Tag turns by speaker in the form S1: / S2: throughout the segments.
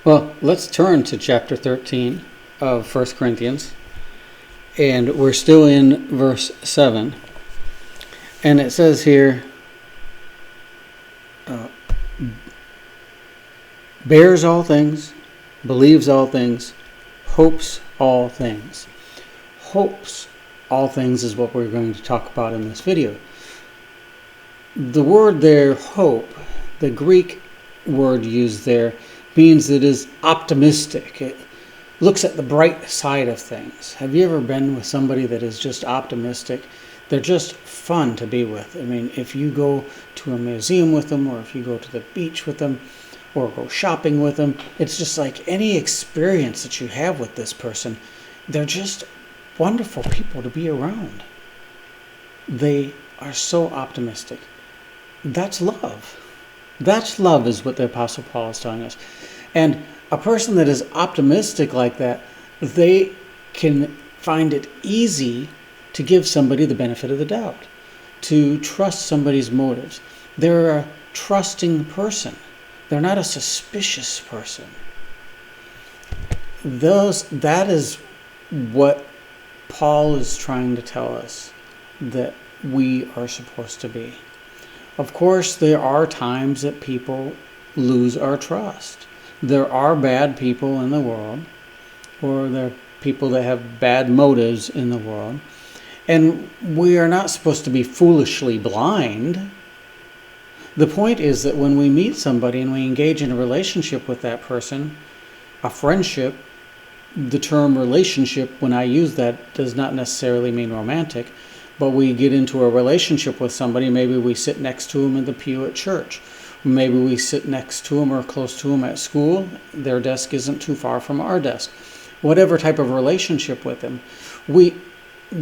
S1: Well, let's turn to chapter 13 of 1 Corinthians, and we're still in verse 7. And it says here, bears all things, believes all things, hopes all things. Hopes all things is what we're going to talk about in this video. The word there, hope, the Greek word used there, means it is optimistic. It looks at the bright side of things. Have you ever been with somebody that is just optimistic? They're just fun to be with. I mean, if you go to a museum with them, or if you go to the beach with them, or go shopping with them, it's just like any experience that you have with this person. They're just wonderful people to be around. They are so optimistic. That's love. That's love is what the Apostle Paul is telling us. And a person that is optimistic like that, they can find it easy to give somebody the benefit of the doubt, to trust somebody's motives. They're a trusting person. They're not a suspicious person. That is what Paul is trying to tell us that we are supposed to be. Of course, there are times that people lose our trust. There are bad people in the world, or there are people that have bad motives in the world. And we are not supposed to be foolishly blind. The point is that when we meet somebody and we engage in a relationship with that person, a friendship, the term relationship, when I use that, does not necessarily mean romantic, but we get into a relationship with somebody. Maybe we sit next to them in the pew at church. Maybe we sit next to them or close to them at school. Their desk isn't too far from our desk. Whatever type of relationship with them, we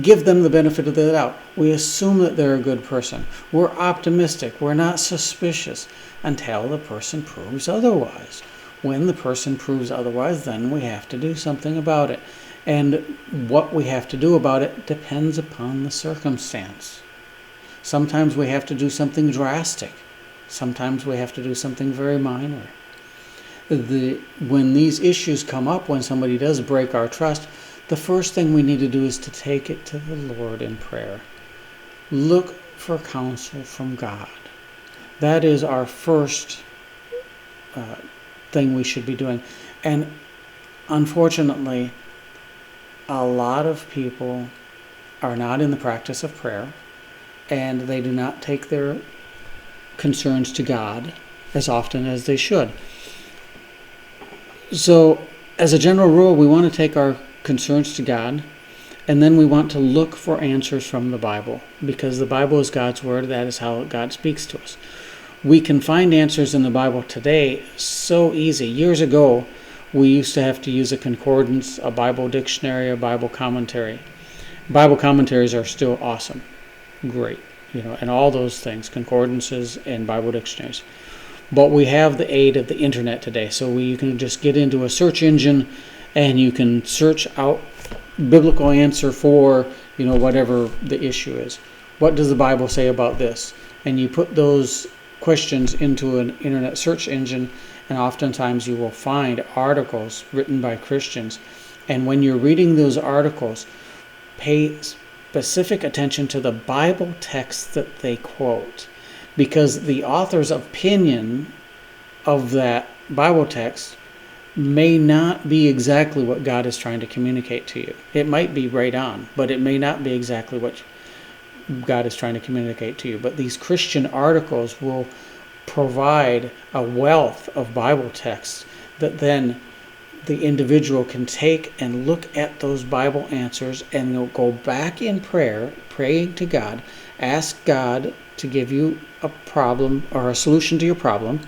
S1: give them the benefit of the doubt. We assume that they're a good person. We're optimistic. We're not suspicious until the person proves otherwise. When the person proves otherwise, then we have to do something about it. And what we have to do about it depends upon the circumstance. Sometimes we have to do something drastic. Sometimes we have to do something very minor. When these issues come up, when somebody does break our trust, the first thing we need to do is to take it to the Lord in prayer. Look for counsel from God. That is our first thing we should be doing. And unfortunately, a lot of people are not in the practice of prayer, and they do not take their concerns to God as often as they should. So, as a general rule, we want to take our concerns to God, and then we want to look for answers from the Bible, because the Bible is God's Word. That is how God speaks to us. We can find answers in the Bible today so easy. Years ago, we used to have to use a concordance, a Bible dictionary, a Bible commentary. Bible commentaries are still awesome. Great. And all those things, concordances and Bible dictionaries. But we have the aid of the internet today, so you can just get into a search engine and you can search out biblical answer for, whatever the issue is. What does the Bible say about this? And you put those questions into an internet search engine, and oftentimes you will find articles written by Christians. And when you're reading those articles, pay specific attention to the Bible text that they quote, because the author's opinion of that Bible text may not be exactly what God is trying to communicate to you. It might be right on, but it may not be exactly what God is trying to communicate to you. But these Christian articles will provide a wealth of Bible texts that then the individual can take and look at those Bible answers, and they'll go back in prayer, praying to God, ask God to give you a problem or a solution to your problem,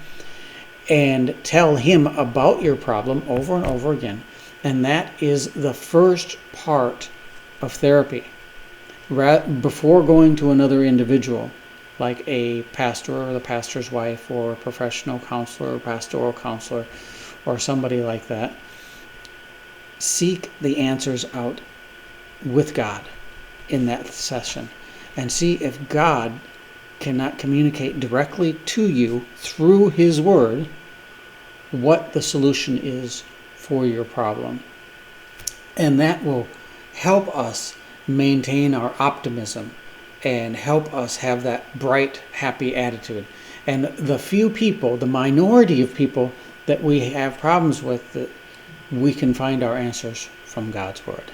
S1: and tell Him about your problem over and over again. And that is the first part of therapy. Before going to another individual, like a pastor or the pastor's wife, or a professional counselor or pastoral counselor, or somebody like that, seek the answers out with God in that session, and see if God cannot communicate directly to you through His Word, what the solution is for your problem. And that will help us maintain our optimism and help us have that bright, happy attitude. And the few people, the minority of people that we have problems with, that we can find our answers from God's Word.